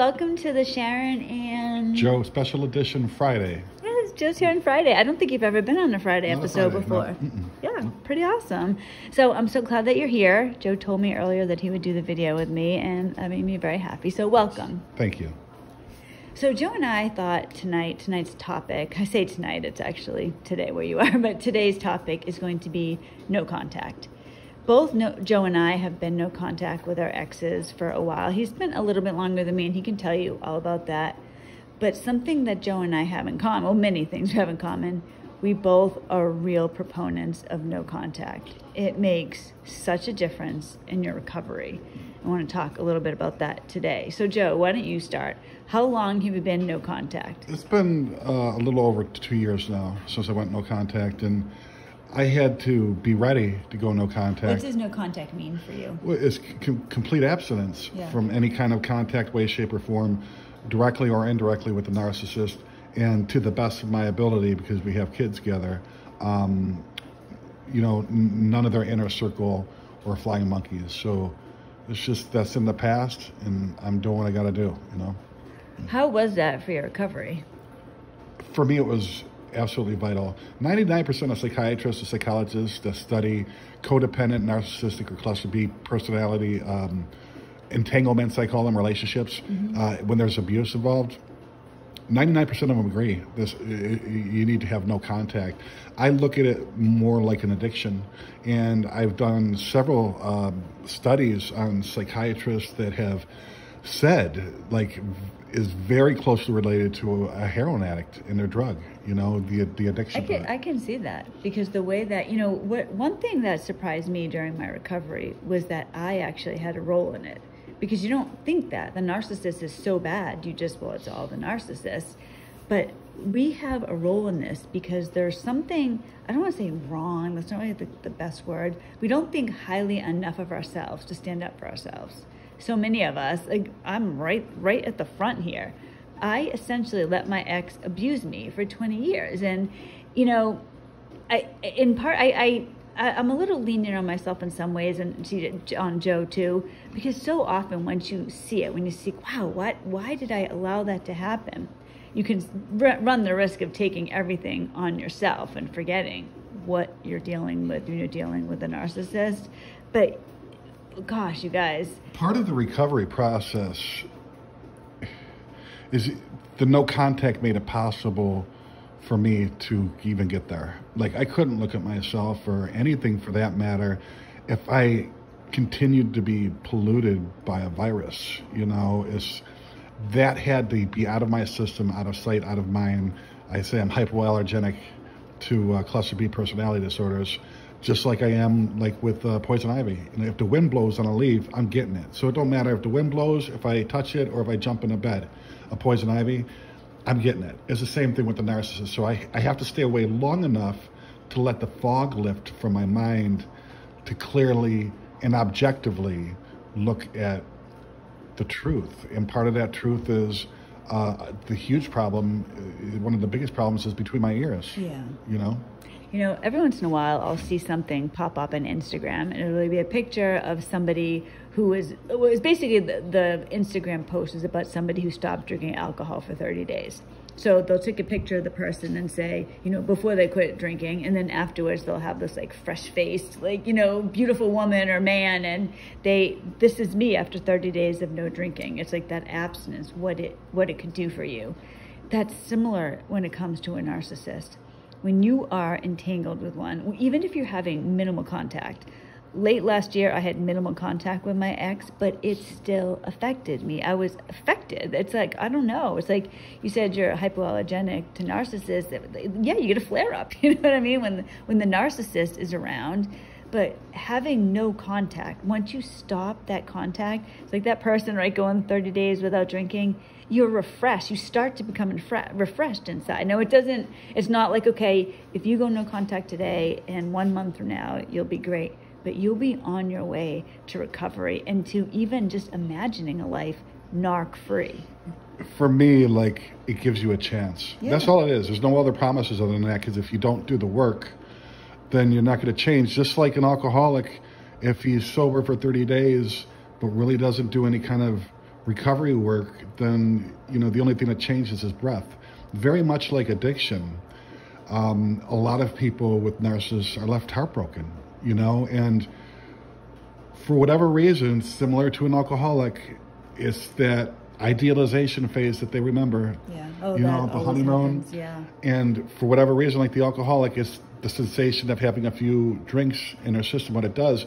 welcome to the Sharon and Joe Special Edition Friday. Yeah, it's Joe Sharon Friday. I don't think you've ever been on a Friday Not episode a Friday, before. no. Yeah, pretty awesome. So I'm so glad that you're here. Joe told me earlier that he would do the video with me, and that made me very happy. So welcome. Thank you. So Joe and I thought tonight's topic, I say tonight, it's actually today where you are, but today's topic is going to be no contact. Joe and I have been no contact with our exes for a while. He's been a little bit longer than me, and he can tell you all about that. But something that Joe and I have in common, well, many things we have in common, we both are real proponents of no contact. It makes such a difference in your recovery. I want to talk a little bit about that today. So Joe, why don't you start? How long have you been no contact? It's been a little over 2 years now since I went no contact, and I had to be ready to go no contact. What does no contact mean for you? Well, it's complete abstinence from any kind of contact, way, shape, or form, directly or indirectly with the narcissist, and to the best of my ability, because we have kids together, none of their inner circle or flying monkeys. So it's just, that's in the past, and I'm doing what I got to do, How was that for your recovery? For me, it was absolutely vital. 99% of psychiatrists and psychologists that study codependent, narcissistic, or cluster B personality entanglements, I call them, relationships, when there's abuse involved, 99% of them agree you need to have no contact. I look at it more like an addiction, and I've done several studies on psychiatrists that have said, is very closely related to a heroin addict and their drug, the addiction. I can see that, because the way that, one thing that surprised me during my recovery was that I actually had a role in it. Because you don't think that. The narcissist is so bad. It's all the narcissists. But we have a role in this because there's something, I don't want to say wrong, that's not really the best word. We don't think highly enough of ourselves to stand up for ourselves. So many of us, I'm right at the front here. I essentially let my ex abuse me for 20 years. And, I'm a little lenient on myself in some ways, and on Joe too, because so often once you see it, when you see, wow, why did I allow that to happen? You can run the risk of taking everything on yourself and forgetting what you're dealing with when you're dealing with a narcissist. But gosh, you guys. Part of the recovery process is the no contact made it possible for me to even get there. I couldn't look at myself, or anything for that matter, if I continued to be polluted by a virus. That had to be out of my system, out of sight, out of mind. I say I'm hypoallergenic to cluster B personality disorders, just like I am with poison ivy. If the wind blows on a leaf, I'm getting it. So it don't matter if the wind blows, if I touch it, or if I jump in a bed. A poison ivy, I'm getting it. It's the same thing with the narcissist. So I have to stay away long enough to let the fog lift from my mind to clearly and objectively look at the truth. And part of that truth is the huge problem, one of the biggest problems, is between my ears. Yeah. Every once in a while, I'll see something pop up on Instagram, and it'll be a picture of somebody who was basically the Instagram post is about somebody who stopped drinking alcohol for 30 days. So they'll take a picture of the person and say, before they quit drinking, and then afterwards they'll have this fresh-faced, beautiful woman or man, and this is me after 30 days of no drinking. It's like that abstinence, what it could do for you. That's similar when it comes to a narcissist. When you are entangled with one, even if you're having minimal contact. Late last year, I had minimal contact with my ex, but it still affected me. I was affected. It's I don't know. It's like you said, you're hypoallergenic to narcissists. Yeah, you get a flare up. You know what I mean? When the narcissist is around. But having no contact, once you stop that contact, it's like that person, going 30 days without drinking, you're refreshed. You start to become refreshed inside. No, it's not okay, if you go no contact today and 1 month from now, you'll be great. But you'll be on your way to recovery and to even just imagining a life narc-free. For me, it gives you a chance. Yeah. That's all it is. There's no other promises other than that, because if you don't do the work, then you're not going to change. Just like an alcoholic, if he's sober for 30 days, but really doesn't do any kind of recovery work, then, you know, the only thing that changes is breath. Very much like addiction. A lot of people with narcissists are left heartbroken, you know, and for whatever reason, similar to an alcoholic, it's that idealization phase that they remember. Yeah. Oh, you know, the honeymoon. Happens. Yeah. And for whatever reason, like the alcoholic, it's the sensation of having a few drinks in their system. What it does,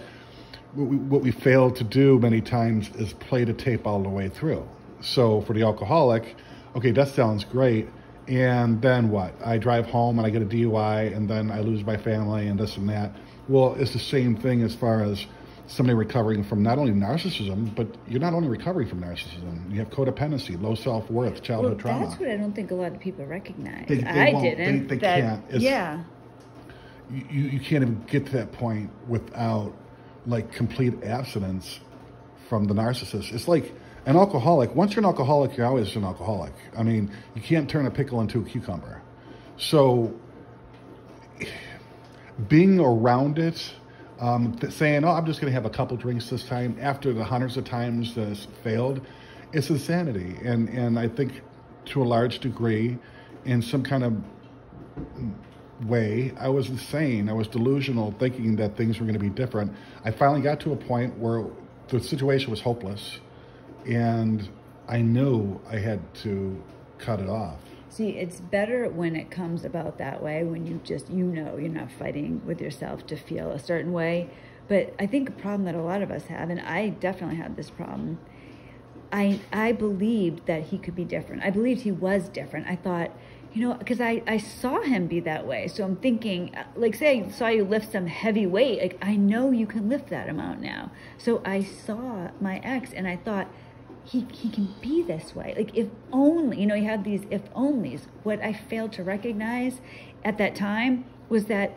what we fail to do many times is play the tape all the way through. So for the alcoholic, okay, that sounds great. And then what? I drive home and I get a DUI, and then I lose my family and this and that. Well, it's the same thing as far as somebody recovering from not only narcissism, but you're not only recovering from narcissism. You have codependency, low self-worth, childhood trauma. That's what I don't think a lot of people recognize. I didn't. They can't. Yeah. You can't even get to that point without like complete abstinence from the narcissist. It's like an alcoholic. Once you're an alcoholic, you're always an alcoholic. I mean, you can't turn a pickle into a cucumber. So being around it, saying, oh, I'm just going to have a couple drinks this time after the hundreds of times that it's failed, it's insanity. And I think to a large degree, in some kind of way, I was insane. I was delusional, thinking that things were going to be different. I finally got to a point where the situation was hopeless, and I knew I had to cut it off. See, it's better when it comes about that way, when you just, you know, you're not fighting with yourself to feel a certain way. But I think a problem that a lot of us have, and I definitely had this problem, I believed that he could be different. I believed he was different. I thought, you know, because I saw him be that way. So I'm thinking, like, say I saw you lift some heavy weight, like, I know you can lift that amount now. So I saw my ex and I thought, he can be this way. Like, if only, you know, he had these if onlys. What I failed to recognize at that time was that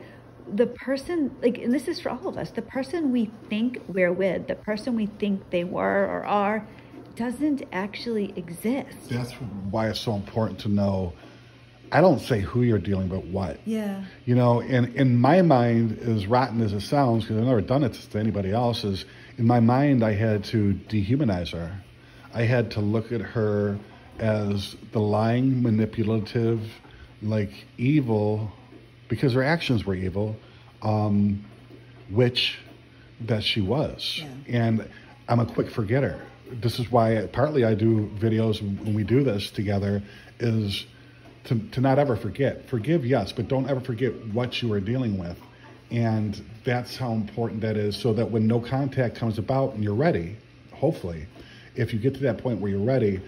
the person, like, and this is for all of us, the person we think we're with, the person we think they were or are, doesn't actually exist. That's why it's so important to know, I don't say who you're dealing with, what. Yeah. You know, and in my mind, as rotten as it sounds, because I've never done it to anybody else, is in my mind, I had to dehumanize her. I had to look at her as the lying, manipulative, like evil, because her actions were evil, witch that she was. Yeah. And I'm a quick forgetter. This is why partly I do videos when we do this together, is to not ever forget. Forgive, yes, but don't ever forget what you are dealing with. And that's how important that is, so that when no contact comes about and you're ready, hopefully, if you get to that point where you're ready,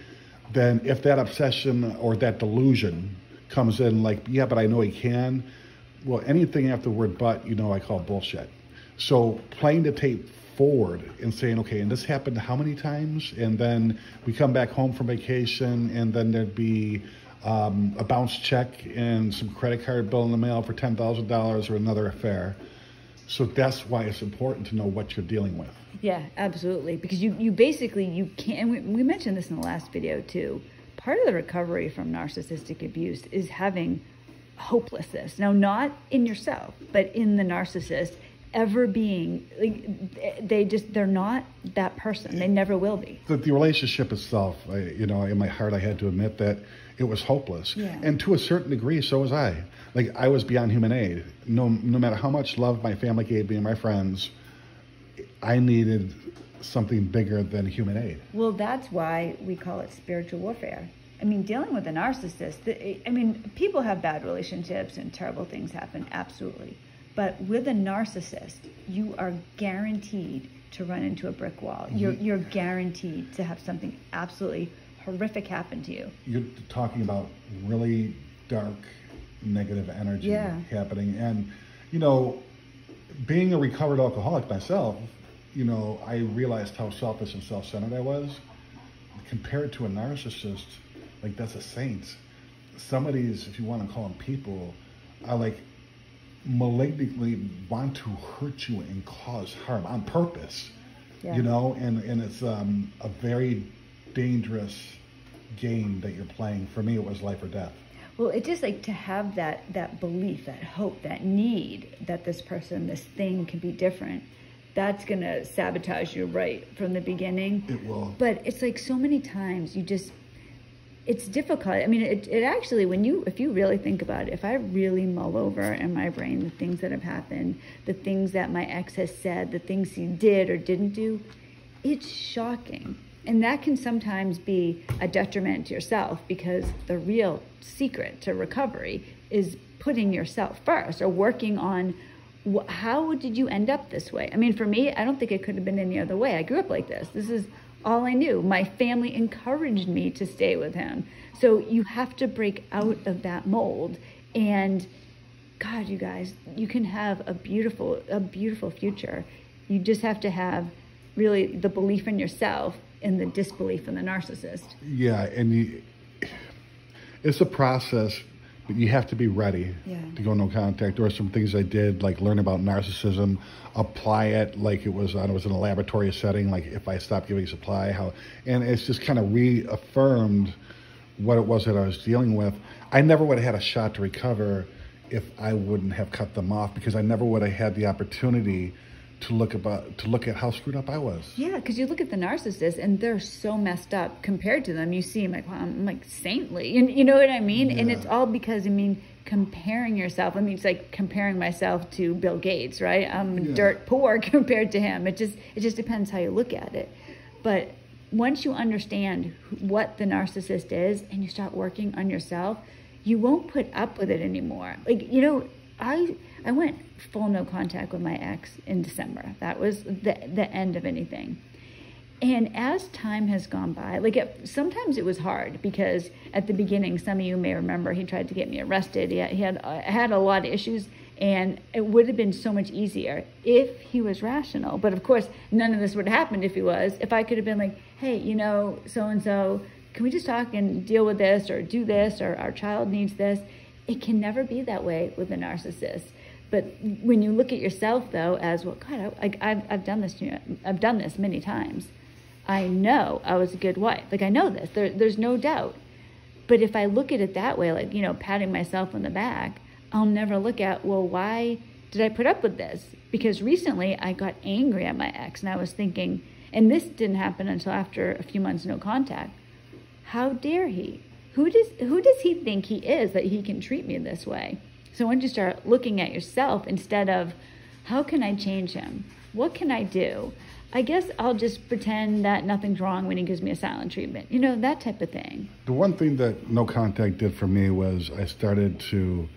then if that obsession or that delusion comes in, like, yeah, but I know he can, well, anything after the word but, you know, I call bullshit. So playing the tape forward and saying, okay, and this happened how many times? And then we come back home from vacation, and then there'd be a bounce check and some credit card bill in the mail for $10,000 or another affair. So that's why it's important to know what you're dealing with. Yeah, absolutely. Because you basically, you can't, and we mentioned this in the last video too, part of the recovery from narcissistic abuse is having hopelessness. Now, not in yourself, but in the narcissist, ever being, like, they're not that person. They never will be. The relationship itself, you know, in my heart, I had to admit that it was hopeless. Yeah. And to a certain degree, so was I. Like, I was beyond human aid. No matter how much love my family gave me and my friends, I needed something bigger than human aid. Well, that's why we call it spiritual warfare. I mean, dealing with a narcissist, I mean, people have bad relationships and terrible things happen, absolutely. But with a narcissist, you are guaranteed to run into a brick wall. Mm-hmm. You're guaranteed to have something absolutely horrific happen to you. You're talking about really dark, negative energy happening. And, you know, being a recovered alcoholic myself, you know, I realized how selfish and self-centered I was. Compared to a narcissist, like, that's a saint. Some of these, if you want to call them people, are like malignantly want to hurt you and cause harm on purpose. Yeah. You know, and it's a very dangerous game that you're playing. For me, it was life or death. Well, it's just like to have that belief, that hope, that need that this person, this thing can be different. that's going to sabotage you right from the beginning. It will. But it's like so many times it's difficult. I mean, it actually, if you really think about it, if I really mull over in my brain the things that have happened, the things that my ex has said, the things he did or didn't do, it's shocking. And that can sometimes be a detriment to yourself, because the real secret to recovery is putting yourself first, or working on how did you end up this way? I mean, for me, I don't think it could have been any other way. I grew up like this. This is all I knew. My family encouraged me to stay with him. So you have to break out of that mold. And God, you guys, you can have a beautiful future. You just have to have really the belief in yourself and the disbelief in the narcissist. Yeah, and it's a process, but you have to be ready to go no contact. There were some things I did, like learn about narcissism, apply it like it was in a laboratory setting, like if I stopped giving supply, and it's just kind of reaffirmed what it was that I was dealing with. I never would have had a shot to recover if I wouldn't have cut them off, because I never would have had the opportunity to look at how screwed up I was. Yeah, because you look at the narcissists and they're so messed up compared to them. You see them like, wow, I'm like saintly, and you know what I mean? Yeah. And it's all because, I mean, comparing yourself. I mean, it's like comparing myself to Bill Gates, right? I'm dirt poor compared to him. It just depends how you look at it. But once you understand what the narcissist is and you start working on yourself, you won't put up with it anymore. Like, you know, I went full no contact with my ex in December. That was the end of anything. And as time has gone by, sometimes it was hard, because at the beginning, some of you may remember, he tried to get me arrested. He had a lot of issues, and it would have been so much easier if he was rational. But of course, none of this would have happened if he was. If I could have been like, hey, you know, so-and-so, can we just talk and deal with this, or do this, or our child needs this? It can never be that way with a narcissist. But when you look at yourself, though, as, well, God, I've done this. I've done this many times. I know I was a good wife. Like, I know this. There's no doubt. But if I look at it that way, like, you know, patting myself on the back, I'll never look at, well, why did I put up with this? Because recently I got angry at my ex, and I was thinking, and this didn't happen until after a few months no contact. How dare he? Who does he think he is that he can treat me this way? So once you start looking at yourself instead of, how can I change him? What can I do? I guess I'll just pretend that nothing's wrong when he gives me a silent treatment. You know, that type of thing. The one thing that no contact did for me was I started to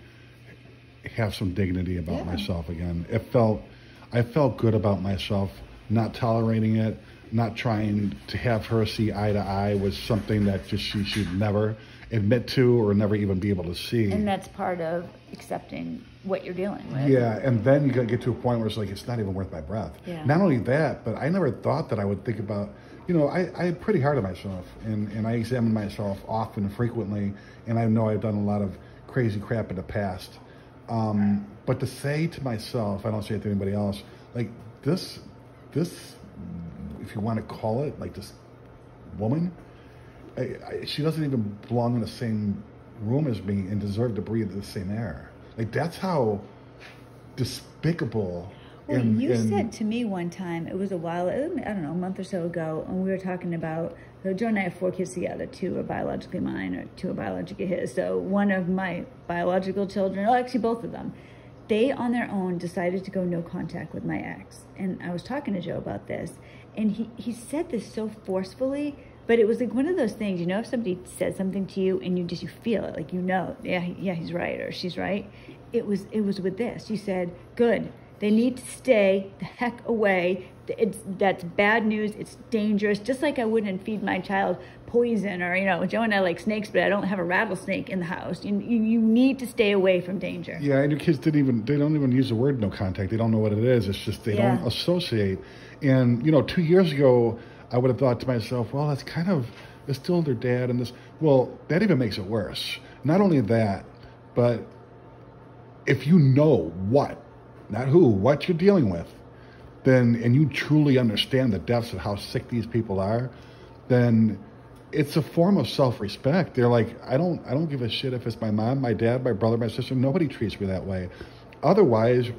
have some dignity about myself again. I felt good about myself, not tolerating it, not trying to have her see eye to eye was something that just she should never admit to or never even be able to see. And that's part of accepting what you're dealing with. Yeah, and then you got to get to a point where it's like, it's not even worth my breath. Yeah. Not only that, but I never thought that I would think about, you know, I'm pretty hard on myself, and I examine myself often and frequently, and I know I've done a lot of crazy crap in the past. But to say to myself, I don't say it to anybody else, like this, if you want to call it, like this woman, she doesn't even belong in the same room as me and deserve to breathe the same air. Like, that's how despicable. Well, you said to me one time, it was a while, I don't know, a month or so ago, and we were talking about, so Joe and I have 4 kids together. 2 are biologically mine, or 2 are biologically his. So one of my biological children, oh, actually both of them, they on their own decided to go no contact with my ex. And I was talking to Joe about this, and he said this so forcefully, but it was like one of those things, you know, if somebody said something to you and you feel it, like, you know, yeah, he's right or she's right. It was with this. You said, good, they need to stay the heck away. That's bad news. It's dangerous. Just like I wouldn't feed my child poison, or, you know, Joe and I like snakes, but I don't have a rattlesnake in the house. You need to stay away from danger. Yeah, and your kids they don't even use the word no contact. They don't know what it is. It's just they don't associate. And, you know, 2 years ago, I would have thought to myself, well, it's still their dad and this. Well, that even makes it worse. Not only that, but if you know what you're dealing with, then, and you truly understand the depths of how sick these people are, then it's a form of self-respect. They're like, I don't give a shit if it's my mom, my dad, my brother, my sister. Nobody treats me that way. Otherwise,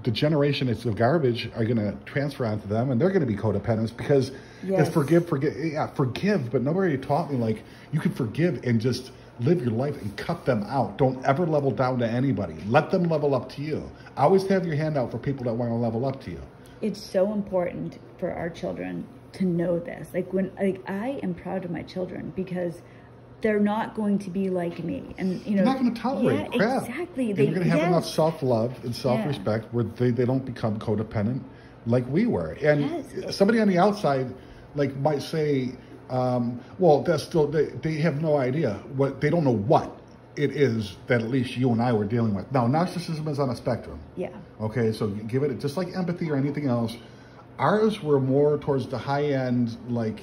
the generation that's of garbage are going to transfer onto them, and they're going to be codependents because it's forgive, but nobody taught me, like, you can forgive and just live your life and cut them out. Don't ever level down to anybody. Let them level up to you. Always have your hand out for people that want to level up to you. It's so important for our children to know this. Like I am proud of my children because they're not going to be like me, and they're not going to tolerate crap. Exactly. And you're going to have enough self-love and self-respect where they don't become codependent like we were. And somebody on the outside, like, might say, well, that's still, they have no idea they don't know what it is that at least you and I were dealing with. Now, narcissism is on a spectrum. Yeah. Okay, so give it, just like empathy or anything else, ours were more towards the high end, like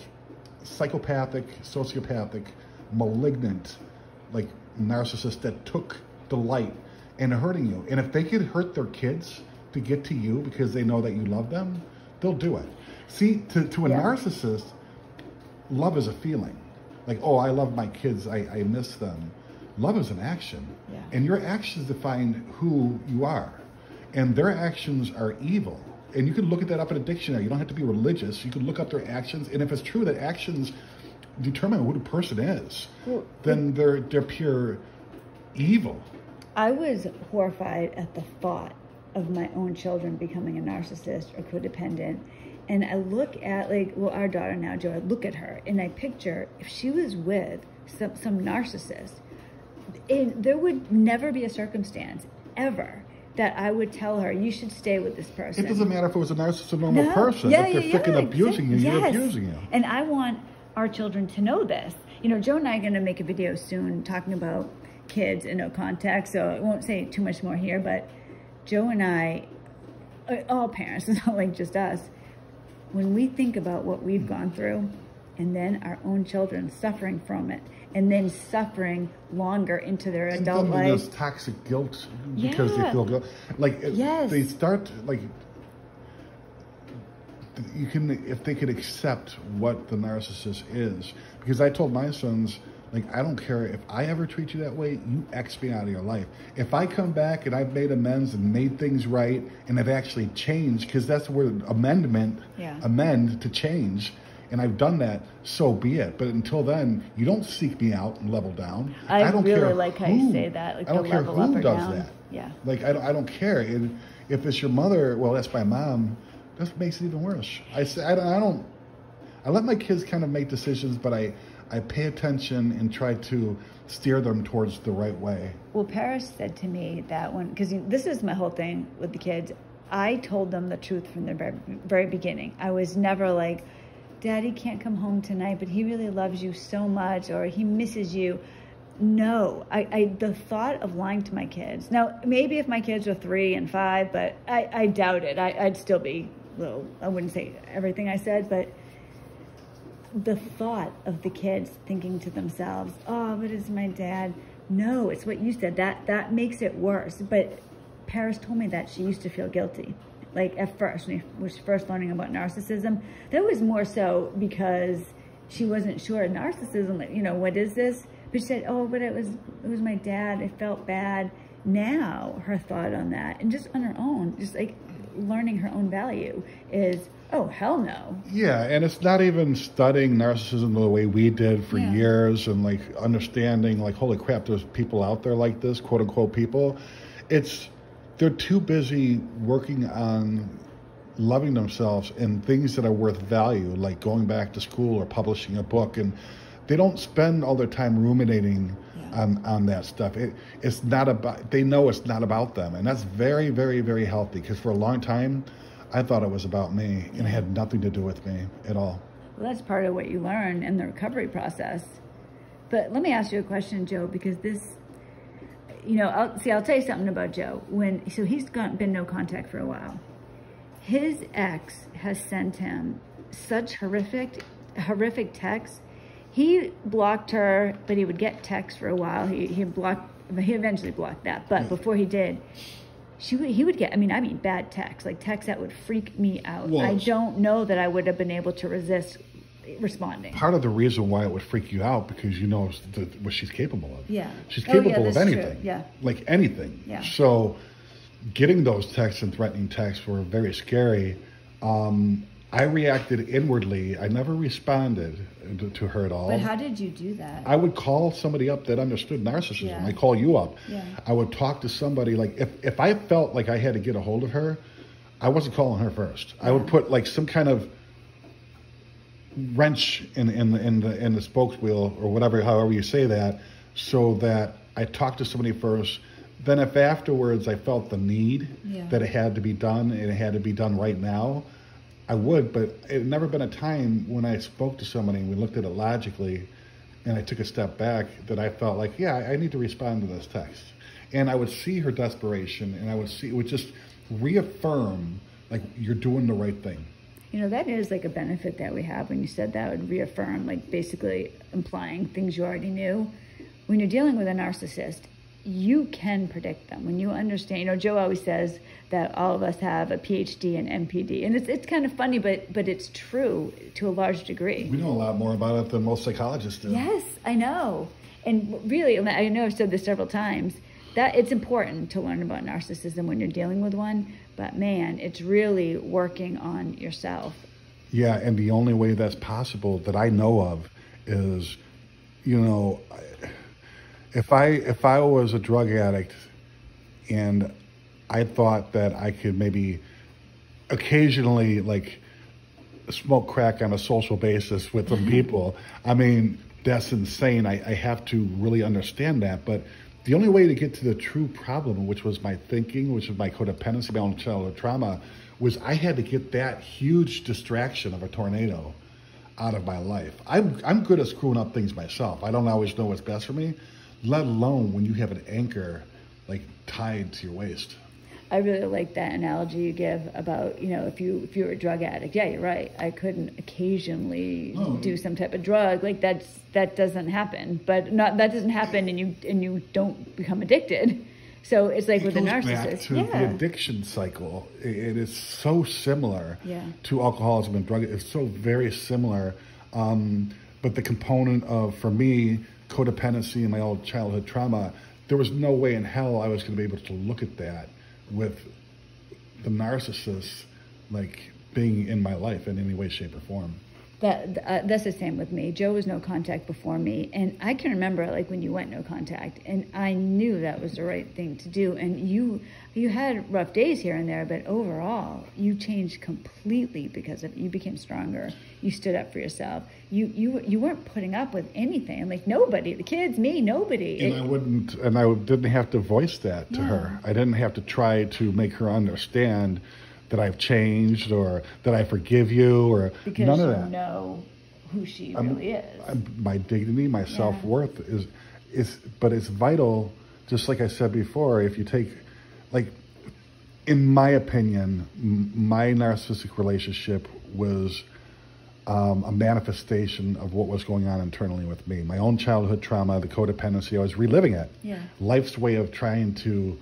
psychopathic, sociopathic, malignant, like narcissists that took delight in hurting you. And if they could hurt their kids to get to you because they know that you love them, they'll do it. See, to a narcissist, love is a feeling. Like, oh, I love my kids, I miss them. Love is an action. Yeah. And your actions define who you are. And their actions are evil. And you can look at that up in a dictionary. You don't have to be religious. You can look up their actions. And if it's true that actions determine who the person is, then they're pure evil. I was horrified at the thought of my own children becoming a narcissist or codependent. And I look at, like, well, our daughter now, Joe, I look at her and I picture if she was with some narcissist, there would never be a circumstance ever that I would tell her, you should stay with this person. It doesn't matter if it was a narcissist or normal person. If they're freaking abusing you, you're abusing you. And I want our children to know this. You know, Joe and I are going to make a video soon talking about kids in no context, so I won't say too much more here, but Joe and I, all parents, it's not like just us, when we think about what we've gone through and then our own children suffering from it and then suffering longer into their adult life. There's toxic guilt because they feel guilt. Like, they start, like, you can, if they could accept what the narcissist is. Because I told my sons, like, I don't care if I ever treat you that way, you X me out of your life. If I come back and I've made amends and made things right and I've actually changed, because that's the word amend to change, and I've done that, so be it. But until then, you don't seek me out and level down. I don't really like how you say that. Like, I don't care who does that. Yeah. Like, I don't care. And if it's your mother, well, that's my mom. That makes it even worse. I let my kids kind of make decisions, but I pay attention and try to steer them towards the right way. Well, Paris said to me that because this is my whole thing with the kids, I told them the truth from the very, very beginning. I was never like, Daddy can't come home tonight, but he really loves you so much, or he misses you. No, the thought of lying to my kids. Now, maybe if my kids were 3 and 5, but I doubt it. I'd still be, well, I wouldn't say everything I said, but the thought of the kids thinking to themselves, oh, but it's my dad. No, it's what you said. That makes it worse. But Paris told me that she used to feel guilty. Like, at first, when she was first learning about narcissism, that was more so because she wasn't sure. Narcissism, you know, what is this? But she said, oh, but it was my dad. It felt bad. Now, her thought on that, and just on her own, just like learning her own value is, oh, hell no. Yeah, and it's not even studying narcissism the way we did for years and, like, understanding, like, holy crap, there's people out there like this, quote unquote people. They're too busy working on loving themselves and things that are worth value, like going back to school or publishing a book, and they don't spend all their time ruminating on that stuff. It's not about, they know it's not about them, and that's very, very, very healthy, because for a long time, I thought it was about me, and it had nothing to do with me at all. Well, that's part of what you learn in the recovery process. But let me ask you a question, Joe, because this, you know, I'll tell you something about Joe. So he's been no contact for a while. His ex has sent him such horrific texts. He blocked her, but he would get texts for a while. He eventually blocked that. But before he did, he would get, I mean, bad texts, like texts that would freak me out. Well, I don't know that I would have been able to resist responding. Part of the reason why it would freak you out, because you know what she's capable of. Yeah. She's capable of anything. True. Yeah. Like anything. Yeah. So getting those texts and threatening texts were very scary. I reacted inwardly. I never responded to her at all. But how did you do that? I would call somebody up that understood narcissism. Yeah. I call you up. Yeah. I would talk to somebody. Like if I felt like I had to get a hold of her, I wasn't calling her first. Yeah. I would put like some kind of wrench in the spokeswheel or whatever, however you say that, so that I talked to somebody first. Then if afterwards I felt the need that it had to be done and it had to be done right now, I would. But it had never been a time when I spoke to somebody and we looked at it logically and I took a step back that I felt like, yeah, I need to respond to this text. And I would see her desperation and it would just reaffirm like you're doing the right thing. You know, that is like a benefit that we have. When you said that, would reaffirm, like basically implying things you already knew. When you're dealing with a narcissist, you can predict them. When you understand, you know, Joe always says that all of us have a PhD and MPD. And it's kind of funny, but it's true to a large degree. We know a lot more about it than most psychologists do. Yes, I know. And really, I know I've said this several times, that it's important to learn about narcissism when you're dealing with one, but man, it's really working on yourself. Yeah, and the only way that's possible that I know of is, you know, if I was a drug addict and I thought that I could maybe occasionally like smoke crack on a social basis with some people, I mean, that's insane. I have to really understand that. But the only way to get to the true problem, which was my thinking, which was my codependency, my own childhood trauma, was I had to get that huge distraction of a tornado out of my life. I'm good at screwing up things myself. I don't always know what's best for me, let alone when you have an anchor like tied to your waist. I really like that analogy you give about, you know, if you were a drug addict. Yeah, you're right. I couldn't occasionally do some type of drug. Like that doesn't happen. But that doesn't happen and you don't become addicted. So it's like with a narcissist. Back to the addiction cycle. It is so similar to alcoholism and drug. It's so very similar. But the component of, for me, codependency and my old childhood trauma, there was no way in hell I was going to be able to look at that with the narcissist like being in my life in any way, shape, or form. That's the same with me. Joe was no contact before me, and I can remember like when you went no contact, and I knew that was the right thing to do. And you had rough days here and there, but overall you changed completely because of you became stronger. You stood up for yourself. You weren't putting up with anything. Like nobody, the kids, me, nobody. And I didn't have to voice that to her. I didn't have to try to make her understand that I've changed or that I forgive you or because none of that. You know who she really is. My dignity, my self-worth but it's vital, just like I said before, if you take, like, in my opinion, my narcissistic relationship was a manifestation of what was going on internally with me. My own childhood trauma, the codependency, I was reliving it. Yeah. Life's way of trying to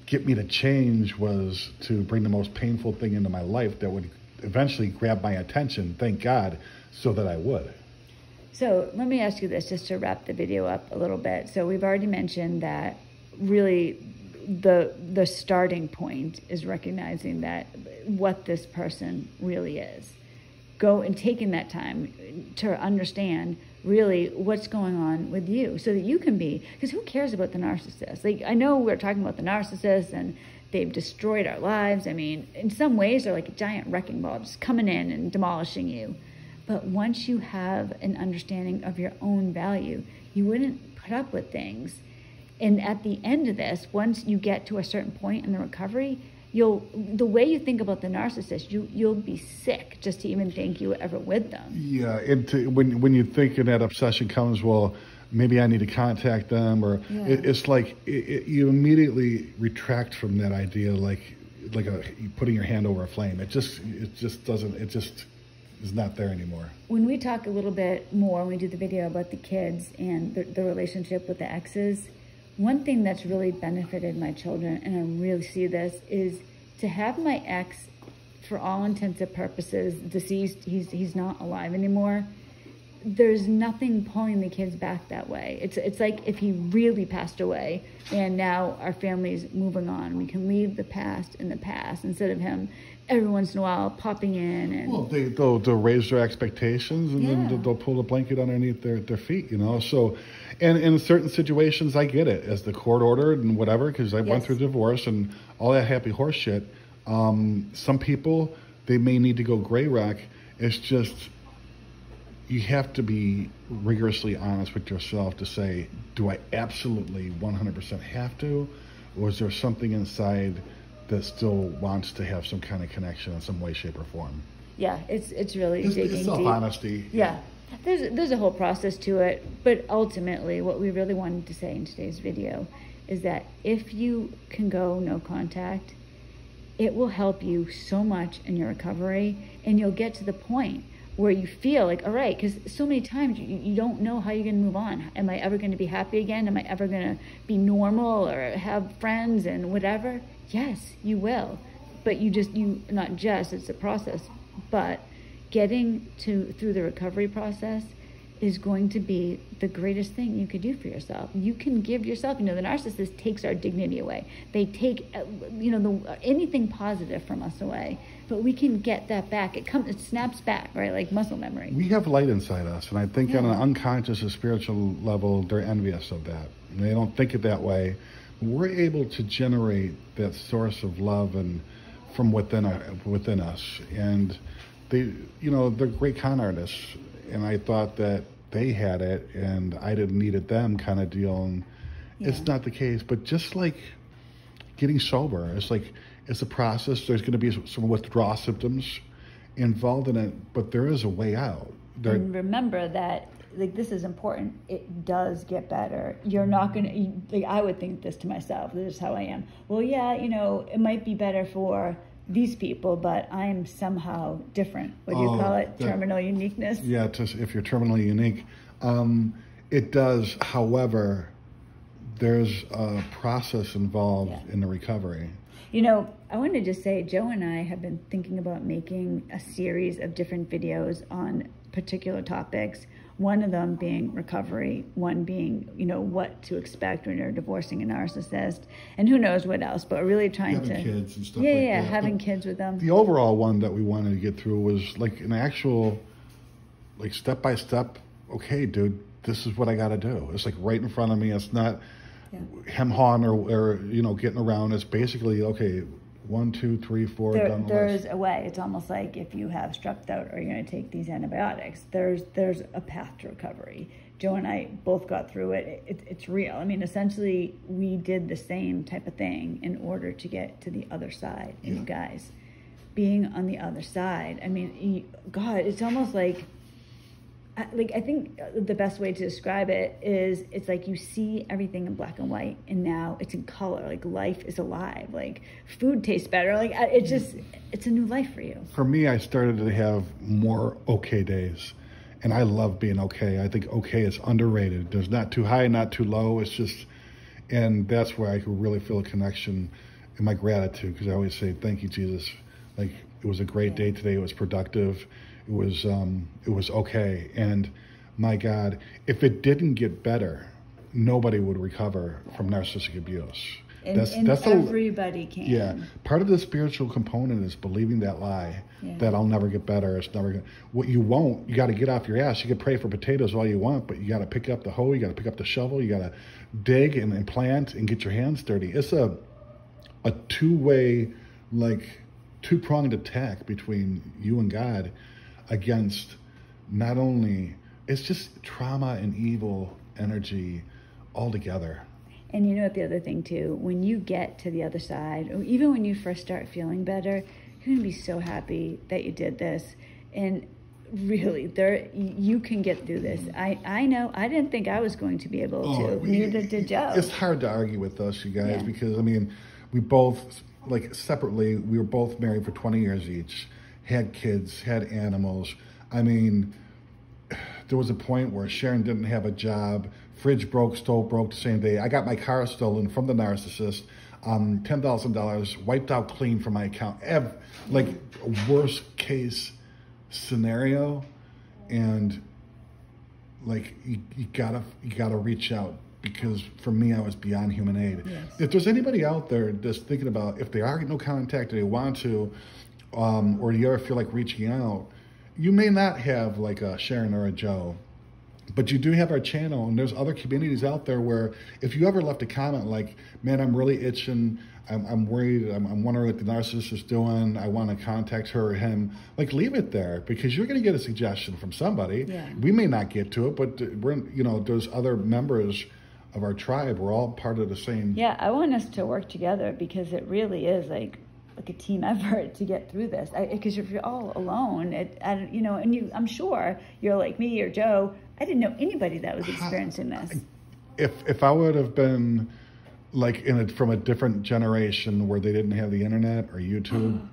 get me to change was to bring the most painful thing into my life that would eventually grab my attention, thank God, so that I would. So let me ask you this, just to wrap the video up a little bit. So we've already mentioned that really the starting point is recognizing that what this person really is. Go and taking that time to understand really what's going on with you so that you can be, because who cares about the narcissist? Like, I know we're talking about the narcissist and they've destroyed our lives. I mean, in some ways they're like a giant wrecking ball just coming in and demolishing you. But once you have an understanding of your own value, you wouldn't put up with things. And at the end of this, once you get to a certain point in the recovery, the way you think about the narcissist, you'll be sick just to even think you were ever with them. Yeah, and when you think and that obsession comes, well, maybe I need to contact them, or it's like you immediately retract from that idea, like putting your hand over a flame. It just is not there anymore. When we talk a little bit more, when we do the video about the kids and the relationship with the exes, one thing that's really benefited my children, and I really see this, is to have my ex, for all intents and purposes, deceased, he's not alive anymore. there's nothing pulling the kids back that way. It's like if he really passed away and now our family's moving on. We can leave the past in the past instead of him every once in a while popping in. And well, they'll raise their expectations, and then they'll pull the blanket underneath their feet, you know. So, and in certain situations, I get it, as the court ordered and whatever, because I went through divorce and all that happy horse shit. Some people, they may need to go gray rock. It's just, you have to be rigorously honest with yourself to say, do I absolutely 100% have to? Or is there something inside that still wants to have some kind of connection in some way, shape, or form? Yeah, it's really digging it's self-honesty. Deep. Yeah. There's a whole process to it, but ultimately what we really wanted to say in today's video is that if you can go no contact, it will help you so much in your recovery, and you'll get to the point where you feel like, all right, because so many times you don't know how you're going to move on. Am I ever going to be happy again? Am I ever going to be normal or have friends and whatever? Yes, you will. But it's a process, but getting through the recovery process is going to be the greatest thing you could do for yourself. You can give yourself, the narcissist takes our dignity away. They take, anything positive from us away, but we can get that back. It snaps back, right? Like muscle memory. We have light inside us, and I think on an unconscious or spiritual level, they're envious of that. They don't think it that way. We're able to generate that source of love and from within us, and they're great con artists. And I thought that they had it and I didn't need it them kind of deal. And it's not the case. But just like getting sober, it's a process. There's going to be some withdrawal symptoms involved in it, but there is a way out. And remember that, this is important. It does get better. You're not going to, I would think this to myself. This is how I am. Well, yeah, it might be better for these people, but I am somehow different. What do you call it? Terminal uniqueness? Yeah, if you're terminally unique. It does, however, there's a process involved in the recovery. I wanted to just say, Joe and I have been thinking about making a series of different videos on particular topics. One of them being recovery, one being, what to expect when you're divorcing a narcissist, and who knows what else, but really trying having kids and stuff having kids with them. The overall one that we wanted to get through was like an actual, step by step, okay, dude, this is what I got to do. It's right in front of me. It's not hem-hawing or getting around. It's basically, okay, 1, 2, 3, 4. There's a way. It's almost like if you have strep throat or you're going to take these antibiotics, there's a path to recovery. Joe and I both got through it. It's real. Essentially, we did the same type of thing in order to get to the other side. And you guys, being on the other side, God, it's almost like I think the best way to describe it is it's like you see everything in black and white, and now it's in color. Life is alive. Food tastes better. It's a new life for you. For me, I started to have more okay days, and I love being okay. I think okay is underrated. There's not too high, not too low. It's just, and that's where I could really feel a connection in my gratitude, because I always say, thank you, Jesus. It was a great day today. It was productive. It was okay. And my God, if it didn't get better, nobody would recover from narcissistic abuse. And everybody can. Yeah. Part of the spiritual component is believing that lie, that I'll never get better. It's never going to. What you won't, you got to get off your ass. You can pray for potatoes all you want, but you got to pick up the hoe, you got to pick up the shovel, you got to dig and plant and get your hands dirty. It's a two-way, two-pronged attack between you and God against not only, it's just trauma and evil energy all together. And the other thing too, when you get to the other side, or even when you first start feeling better, you're going to be so happy that you did this. And really, you can get through this. I know, I didn't think I was going to be able to. Neither did Joe. It's hard to argue with us, you guys, because, we both, separately, we were both married for 20 years each. Had kids, had animals. There was a point where Sharon didn't have a job. Fridge broke, stove broke the same day. I got my car stolen from the narcissist. $10,000 wiped out clean from my account. A worst case scenario. And like you gotta reach out, because for me, I was beyond human aid. Yes. If there's anybody out there that's thinking about if they are no contact or they want to, or you ever feel like reaching out, you may not have like a Sharon or a Joe, but you do have our channel, and there's other communities out there where if you ever left a comment like, man, I'm really itching, I'm worried, I'm wondering what the narcissist is doing, I want to contact her or him, like leave it there, because you're going to get a suggestion from somebody. Yeah. We may not get to it, but there's other members of our tribe. We're all part of the same. Yeah, I want us to work together, because it really is like a team effort to get through this. Because if you're all alone, I'm sure you're like me or Joe. I didn't know anybody that was experiencing this. If I would have been like from a different generation where they didn't have the internet or YouTube,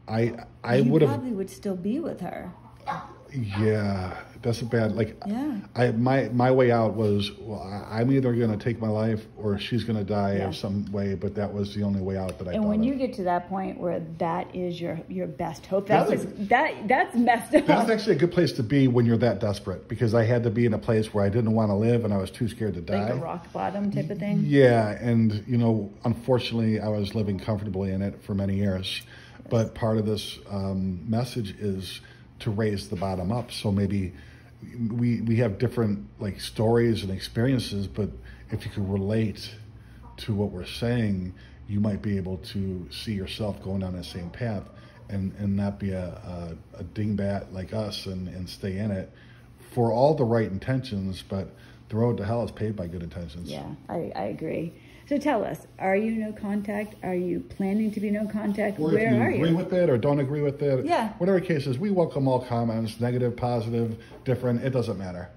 I would have. Probably would still be with her. Yeah, that's a bad, Yeah. My way out was, well, I'm either going to take my life or she's going to die of some way, but that was the only way out that I thought And when of. you get to that point where that is your best hope, that's messed up. That's actually a good place to be when you're that desperate, because I had to be in a place where I didn't want to live and I was too scared to die. Like a rock bottom type of thing? Yeah, and unfortunately I was living comfortably in it for many years. Yes. But part of this message is to raise the bottom up. So maybe we have different like stories and experiences, but if you can relate to what we're saying, you might be able to see yourself going down the same path and not be a dingbat like us and stay in it for all the right intentions, but the road to hell is paved by good intentions. Yeah, I agree. So tell us, are you no contact? Are you planning to be no contact? Or Where are you? If you agree with it or don't agree with it. Yeah. Whatever the case is, we welcome all comments, negative, positive, different. It doesn't matter.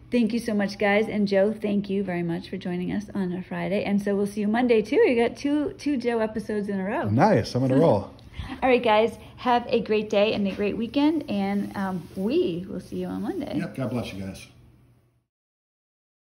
Thank you so much, guys. And Joe, thank you very much for joining us on a Friday. And so we'll see you Monday, too. You got two Joe episodes in a row. Nice. I'm on a roll. All right, guys. Have a great day and a great weekend. And we will see you on Monday. Yep. God bless you guys.